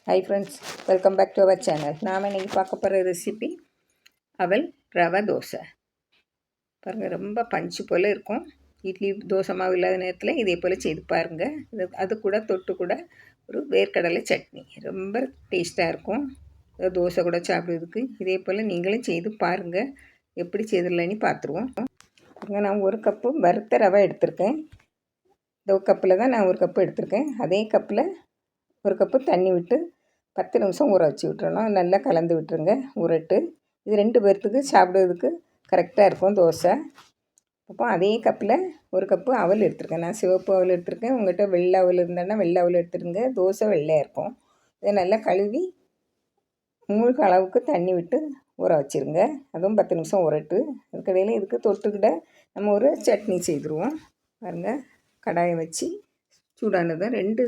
Hi friends, welcome back to our channel. நாம் இன்றைக்கி பார்க்க போகிற ரெசிபி அவல் ரவை தோசை. பாருங்கள், ரொம்ப பஞ்சு போல் இருக்கும். இட்லி தோசை மாவு இல்லாத நேரத்தில் இதே போல் செய்து பாருங்கள். அது கூட தொட்டு கூட ஒரு வேர்க்கடலை சட்னி ரொம்ப டேஸ்ட்டாக இருக்கும். தோசை கூட சாப்பிட்றதுக்கு இதே போல் நீங்களும் செய்து பாருங்கள். எப்படி செய்திடலான்னு பார்த்துருவோம். பாருங்கள், நான் ஒரு கப்பு வறுத்த ரவை எடுத்திருக்கேன். இந்த கப்பில் தான் நான் ஒரு கப்பு எடுத்திருக்கேன். அதே கப்பில் ஒரு கப்பு தண்ணி விட்டு 10 நிமிஷம் ஊற வச்சு விட்டுறணும். நல்லா கலந்து விட்டுருங்க. ஊறட்டு இது 2 பேர்த்துக்கு சாப்பிட்றதுக்கு கரெக்டாக இருக்கும் தோசை. அப்போ அதே கப்பில் ஒரு கப்பு அவல் எடுத்துருக்கேன். நான் சிவப்பு அவல் எடுத்துருக்கேன். உங்கள்கிட்ட வெள்ளை அவல் இருந்தான்னா வெள்ளை அவல் எடுத்துருங்க. தோசை வெள்ளையாக இருக்கும். இதை நல்லா கழுவி மூழ்கு அளவுக்கு தண்ணி விட்டு ஊற வச்சுருங்க. அதுவும் 10 நிமிஷம் ஊறட்டு. அதுக்கடையில் இதுக்கு தொட்டுக்கிட்ட நம்ம ஒரு சட்னி செய்துருவோம். பாருங்கள், கடாயை வச்சு சூடானதும் 2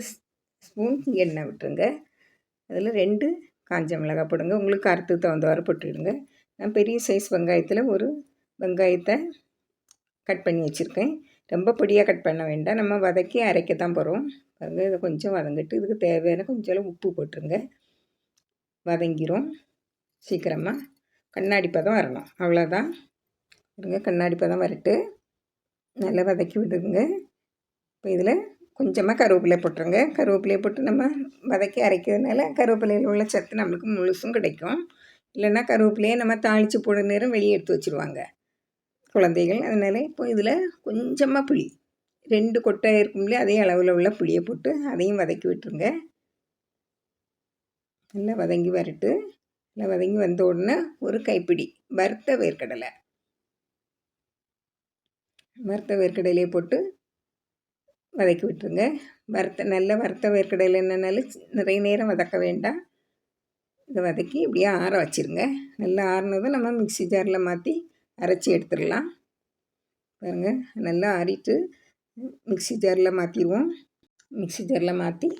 ஸ்பூன் எண்ணெய் விட்டுருங்க. அதில் 2 காஞ்ச மிளகாய் போடுங்க. உங்களுக்கு காரத்துக்கு தகுந்தவாறு போட்டுவிடுங்க. நான் பெரிய சைஸ் வெங்காயத்தில் ஒரு வெங்காயத்தை கட் பண்ணி வச்சுருக்கேன். ரொம்ப பொடியாக கட் பண்ண வேண்டாம். நம்ம வதக்கி அரைக்க தான் போகிறோம். பாருங்கள், இதை கொஞ்சம் வதங்கிட்டு இதுக்கு தேவையான கொஞ்சம் உப்பு போட்டுருங்க. வதங்கிரும் சீக்கிரமாக. கண்ணாடி பதம் வரணும், அவ்வளோதான். பாருங்கள், கண்ணாடி பதம் வரட்டு நல்லா வதக்கி விடுங்க. இப்போ இதில் கொஞ்சமாக கருவேப்பிலை போட்டுருங்க. கருவேப்பிலையை போட்டு நம்ம வதக்கி அரைக்கிறதுனால கருவேப்பிலையில் உள்ள சத்து நம்மளுக்கு முழுசும் கிடைக்கும். இல்லைன்னா கருவேப்பிலையை நம்ம தாளித்து போட நேரம் வெளியே எடுத்து வச்சுருவாங்க குழந்தைகள். அதனால் இப்போ இதில் கொஞ்சமாக புளி 2 கொட்டை இருக்கும்லையே அதே அளவில் உள்ள புளியை போட்டு அதையும் வதக்கி விட்டுருங்க. நல்லா வதங்கி வரட்டு. நல்லா வதங்கி வந்த உடனே ஒரு கைப்பிடி வறுத்த வேர்க்கடலையை போட்டு வதக்கி விட்டுருங்க. நல்ல வறுத்த வேர்க்கடையில் என்னன்னாலும் நிறைய நேரம் வதக்க வேண்டாம். இதை வதக்கி இப்படியே ஆற வச்சுருங்க. நல்லா ஆறினதும் நம்ம மிக்ஸி ஜாரில் மாற்றி அரைச்சி எடுத்துடலாம். பாருங்கள், நல்லா ஆறிட்டு மிக்ஸி ஜாரில் மாற்றிடுவோம். மிக்ஸி ஜாரில் மாற்றி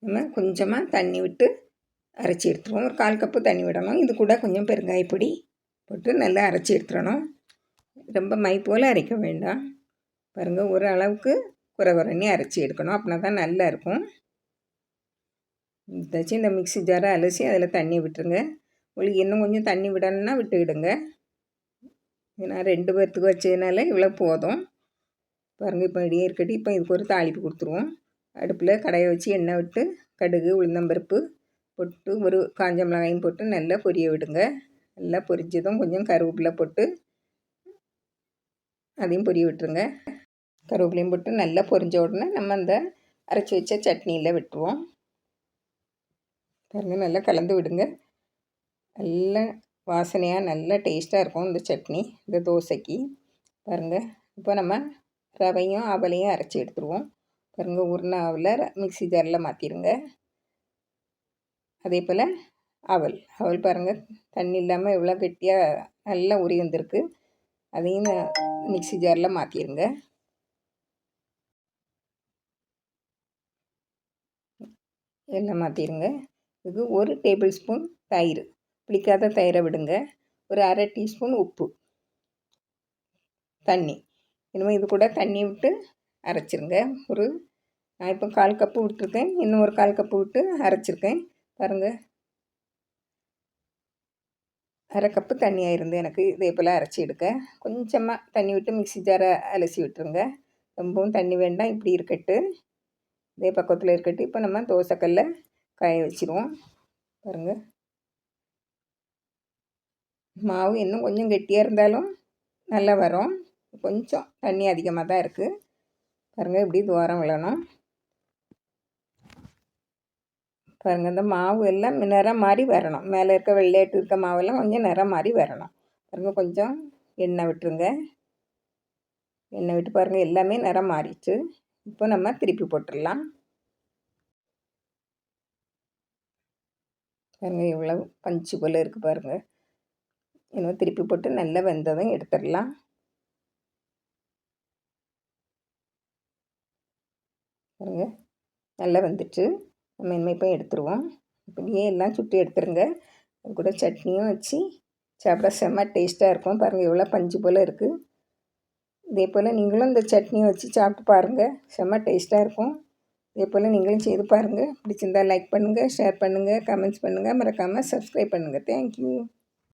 நம்ம கொஞ்சமாக தண்ணி விட்டு அரைச்சி எடுத்துருவோம். ஒரு 1/4 கப்பு தண்ணி விடணும். இது கூட கொஞ்சம் பெருங்காயப்பொடி போட்டு நல்லா அரைச்சி எடுத்துடணும். ரொம்ப மை போல் அரைக்க வேண்டாம். பாருங்கள், ஒரு அளவுக்கு குறை அரைச்சி எடுக்கணும். அப்படின்னா தான் நல்லா இருக்கும். இந்த மிக்ஸி ஜாரை அலசி அதில் தண்ணி விட்டுருங்க. உங்களுக்கு இன்னும் கொஞ்சம் தண்ணி விடணுன்னா விட்டுக்கிடுங்க. நான் 2 பேர்த்துக்கு வச்சதுனால இவ்வளோ போதும். பாருங்கள், இப்போ அப்படியே இருக்கட்டும். இப்போ இதுக்கு ஒரு தாளிப்பு கொடுத்துருவோம். அடுப்பில் கடாயை வச்சு எண்ணெய் விட்டு கடுகு உளுந்தம்பருப்பு போட்டு ஒரு காஞ்ச மிளகாயும் போட்டு நல்லா பொரிய விடுங்க. நல்லா பொரிஞ்சதும் கொஞ்சம் கருவேப்பிலை போட்டு அதையும் பொரிய விட்டுருங்க. கருவேப்பிலையும் போட்டு நல்லா பொரிஞ்ச உடனே நம்ம அந்த அரைச்சி வச்ச சட்னியில் விட்டுருவோம். பாருங்கள், நல்லா கலந்து விடுங்க. நல்ல வாசனையாக நல்ல டேஸ்ட்டாக இருக்கும் இந்த சட்னி இந்த தோசைக்கு. பாருங்கள், இப்போ நம்ம ரவையும் அவலையும் அரைச்சி எடுத்துருவோம். பாருங்கள், உருணை அவலை மிக்ஸி ஜாரில் மாற்றிடுங்க. அதே போல் அவல் பாருங்கள், தண்ணி இல்லாமல் எவ்வளோ கெட்டியாக நல்லா உரி வந்திருக்கு. அதையும் மிக்ஸி ஜாரில் மாற்றிடுங்க. எல்லாம் மாற்றிடுங்க. இது 1 டேபிள் ஸ்பூன் தயிர், பிடிக்காத தயிரை விடுங்க. ஒரு 1/2 டீஸ்பூன் உப்பு, தண்ணி. இனிமேல் இது கூட தண்ணி விட்டு அரைச்சிருங்க. நான் இப்போ 1/4 கப்பு விட்டுருக்கேன். இன்னும் ஒரு 1/4 கப்பு விட்டு அரைச்சிருக்கேன். பாருங்கள், 1/2 கப்பு தண்ணியாக இருந்து எனக்கு இதே போல் அரைச்சி எடுக்க. கொஞ்சமாக தண்ணி விட்டு மிக்ஸி ஜாரை அலசி விட்டுருங்க. ரொம்பவும் தண்ணி வேண்டாம். இப்படி இருக்கட்டு, இதே பக்கத்தில் இருக்கட்டு. இப்போ நம்ம தோசைக்கல்லை காய வச்சுருவோம். பாருங்கள், மாவு இன்னும் கொஞ்சம் கெட்டியாக இருந்தாலும் நல்லா வரும். கொஞ்சம் தண்ணி அதிகமாக தான் இருக்குது. பாருங்கள், இப்படி துவாரம் விழணும். பாருங்கள், இந்த மாவு எல்லாம் நிறம் மாதிரி வரணும். மேலே இருக்க வெள்ளையாட்டு இருக்க மாவெல்லாம் கொஞ்சம் நிறம் மாதிரி வரணும். பாருங்கள், கொஞ்சம் எண்ணெய் விட்டுருங்க. எண்ணெய் விட்டு பாருங்கள், எல்லாமே நிறம் மாறிடுச்சு. இப்போ நம்ம திருப்பி போட்டுடலாம். பாருங்கள், இவ்வளோ பஞ்சு போல் இருக்குது. பாருங்கள், இன்னும் திருப்பி போட்டு நல்லா வெந்ததும் எடுத்துடலாம். பாருங்கள், நல்லா வெந்துட்டு நம்ம இனிமேல் இப்போ எடுத்துருவோம். இப்படியே எல்லாம் சுட்டு எடுத்துருங்க. அது கூட சட்னியும் வச்சு சாப்பிட செம்ம டேஸ்ட்டாக இருக்கும். பாருங்கள், இவ்வளோ பஞ்சு போல் இருக்குது. இதே போல் நீங்களும் இந்த சட்னியை வச்சு சாப்பிட்டு பாருங்கள். செம்ம டேஸ்ட்டாக இருக்கும். இதே போல் நீங்களும் செய்து பாருங்கள். பிடிச்சிருந்தால் லைக் பண்ணுங்கள், ஷேர் பண்ணுங்கள், கமெண்ட்ஸ் பண்ணுங்கள், மறக்காமல் சப்ஸ்கிரைப் பண்ணுங்கள். தேங்க்யூ.